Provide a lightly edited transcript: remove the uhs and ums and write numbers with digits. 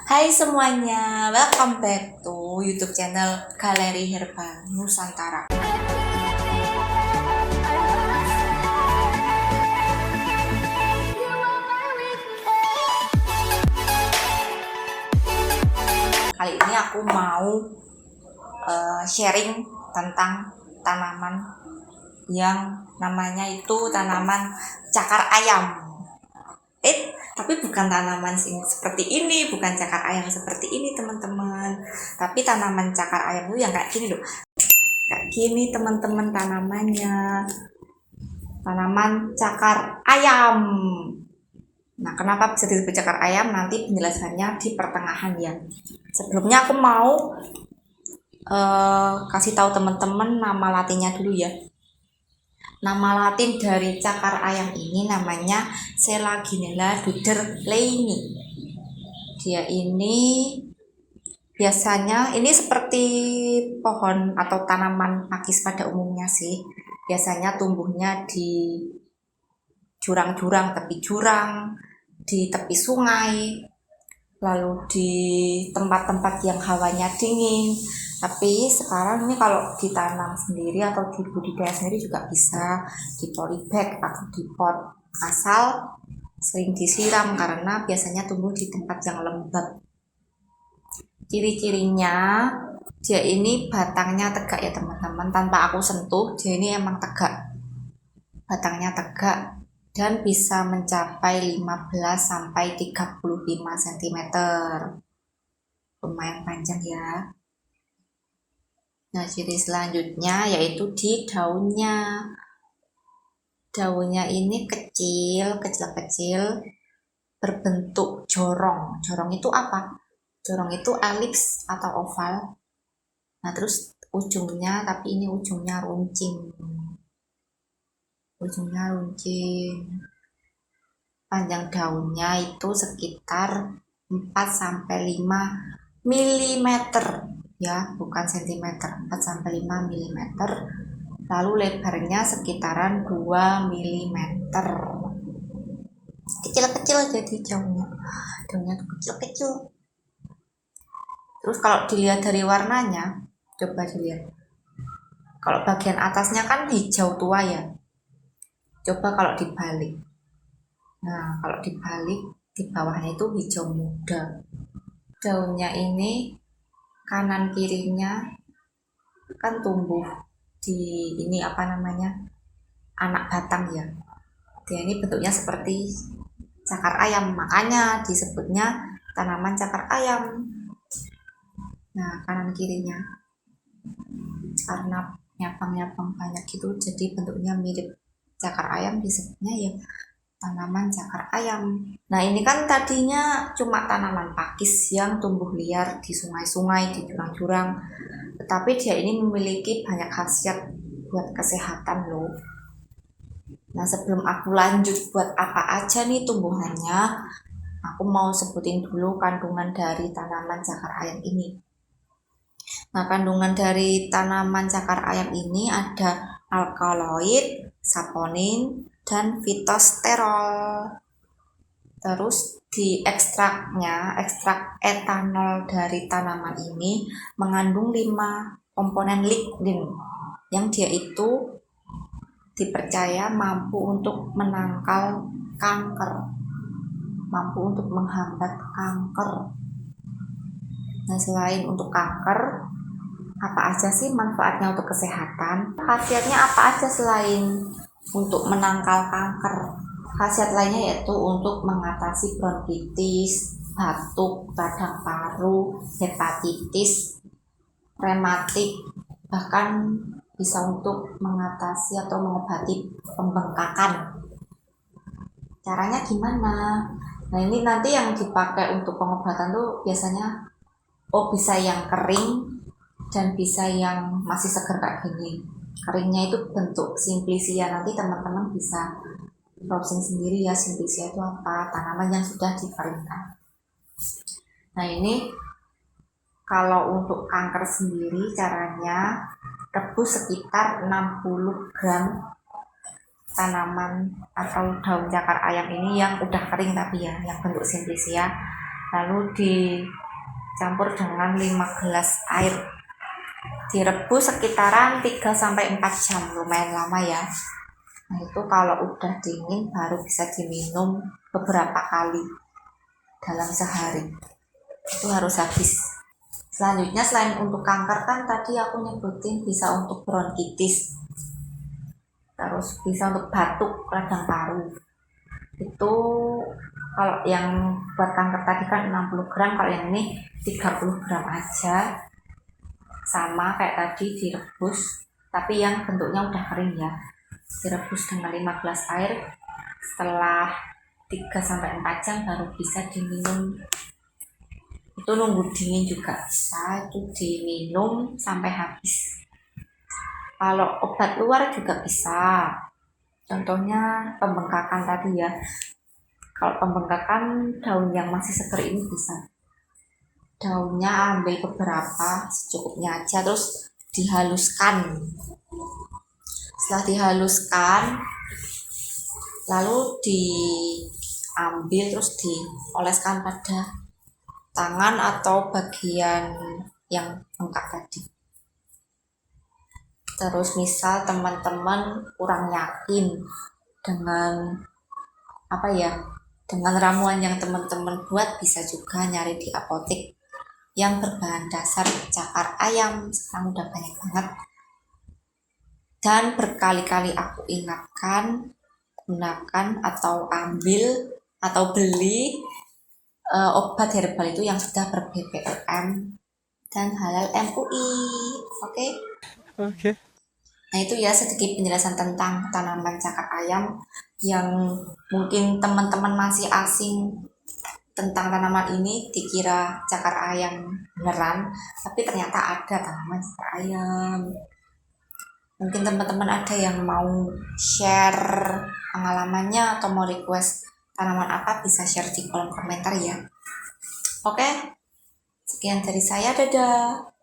Hai semuanya, welcome back to YouTube channel Galeri Herbal Nusantara. Kali ini aku mau sharing tentang tanaman yang namanya itu tanaman cakar ayam. Tapi bukan tanaman seperti ini, bukan cakar ayam seperti ini teman-teman. Tapi tanaman cakar ayam itu yang kayak gini loh. Kayak gini teman-teman tanamannya. Tanaman cakar ayam. Nah, kenapa bisa disebut cakar ayam? Nanti penjelasannya di pertengahan ya. Sebelumnya aku mau kasih tahu teman-teman nama latinnya dulu ya. Nama latin dari cakar ayam ini namanya Selaginella duderleyni. Dia ini biasanya ini seperti pohon atau tanaman pakis pada umumnya sih. Biasanya tumbuhnya di jurang-jurang, tepi jurang, di tepi sungai, lalu di tempat-tempat yang hawanya dingin. Tapi sekarang ini kalau ditanam sendiri atau dibudidaya sendiri juga bisa di polybag atau di pot, asal sering disiram karena biasanya tumbuh di tempat yang lembab. Ciri-cirinya dia ini batangnya tegak ya teman-teman, tanpa aku sentuh dia ini emang tegak, batangnya tegak dan bisa mencapai 15 sampai 35 cm. Lumayan panjang ya. Nah, ciri selanjutnya yaitu di daunnya. Daunnya ini kecil, berbentuk jorong. Jorong itu apa? Jorong itu elips atau oval. Nah, terus ujungnya, tapi ini ujungnya runcing. Panjang daunnya itu sekitar 4 sampai 5 mm ya, bukan cm, 4 sampai 5 mm. Lalu lebarnya sekitaran 2 mm. Kecil-kecil jadi daunnya tuh kecil-kecil. Terus kalau dilihat dari warnanya, coba dilihat. Kalau bagian atasnya kan hijau tua ya. Coba kalau dibalik. Nah, kalau dibalik di bawahnya itu hijau muda. Daunnya ini kanan kirinya kan tumbuh di ini anak batang ya. Dia ini bentuknya seperti cakar ayam, makanya disebutnya tanaman cakar ayam. Nah, kanan kirinya karena nyapang banyak gitu, jadi bentuknya mirip cakar ayam, disebutnya ya tanaman cakar ayam. Nah, ini kan tadinya cuma tanaman pakis yang tumbuh liar di sungai-sungai, di jurang-jurang. Tetapi dia ini memiliki banyak khasiat buat kesehatan loh. Nah, sebelum aku lanjut buat apa aja nih tumbuhannya, aku mau sebutin dulu kandungan dari tanaman cakar ayam ini. Nah, kandungan dari tanaman cakar ayam ini ada alkaloid, saponin, dan fitosterol. Terus di ekstrak etanol dari tanaman ini mengandung 5 komponen lignin yang dia itu dipercaya mampu untuk menangkal kanker, mampu untuk menghambat kanker. Nah, selain untuk kanker, apa aja sih manfaatnya untuk kesehatan? Khasiatnya apa aja selain untuk menangkal kanker? Khasiat lainnya yaitu untuk mengatasi bronkitis, batuk, radang paru, hepatitis, rematik, bahkan bisa untuk mengatasi atau mengobati pembengkakan. Caranya gimana? Nah, ini nanti yang dipakai untuk pengobatan tuh biasanya bisa yang kering dan bisa yang masih segar kayak gini. Keringnya itu bentuk simplisia, nanti teman-teman bisa browsing sendiri ya, simplisia itu apa, tanaman yang sudah dikeringkan. Nah, ini kalau untuk kanker sendiri caranya rebus sekitar 60 gram tanaman atau daun cakar ayam ini yang udah kering tapi ya, yang bentuk simplisia. lalu dicampur dengan 5 gelas air, direbus sekitaran 3-4 jam, lumayan lama ya. Nah itu kalau udah dingin baru bisa diminum beberapa kali dalam sehari, itu harus habis. Selanjutnya selain untuk kanker kan tadi aku nyebutin bisa untuk bronkitis, terus bisa untuk batuk radang paru. Itu kalau yang buat kanker tadi kan 60 gram, kalau yang ini 30 gram aja, sama kayak tadi direbus, tapi yang bentuknya udah kering ya. Direbus dengan 5 gelas air, setelah 3-4 jam baru bisa diminum. Itu nunggu dingin juga bisa, itu diminum sampai habis. Kalau obat luar juga bisa, contohnya pembengkakan tadi ya. Kalau pembengkakan daun yang masih seger ini bisa, daunnya ambil beberapa secukupnya aja, terus dihaluskan. Setelah dihaluskan lalu diambil terus dioleskan pada tangan atau bagian yang bengkak tadi. Terus misal teman-teman kurang yakin dengan dengan ramuan yang teman-teman buat, bisa juga nyari di apotek yang berbahan dasar cakar ayam. Sekarang udah banyak banget, dan berkali-kali aku ingatkan, gunakan atau ambil atau beli obat herbal itu yang sudah ber-BPOM dan halal MUI. Oke? Oke. Nah itu ya sedikit penjelasan tentang tanaman cakar ayam yang mungkin teman-teman masih asing tentang tanaman ini, dikira cakar ayam beneran, tapi ternyata ada tanaman cakar ayam. Mungkin teman-teman ada yang mau share pengalamannya atau mau request tanaman apa, bisa share di kolom komentar ya. Oke, sekian dari saya, dadah.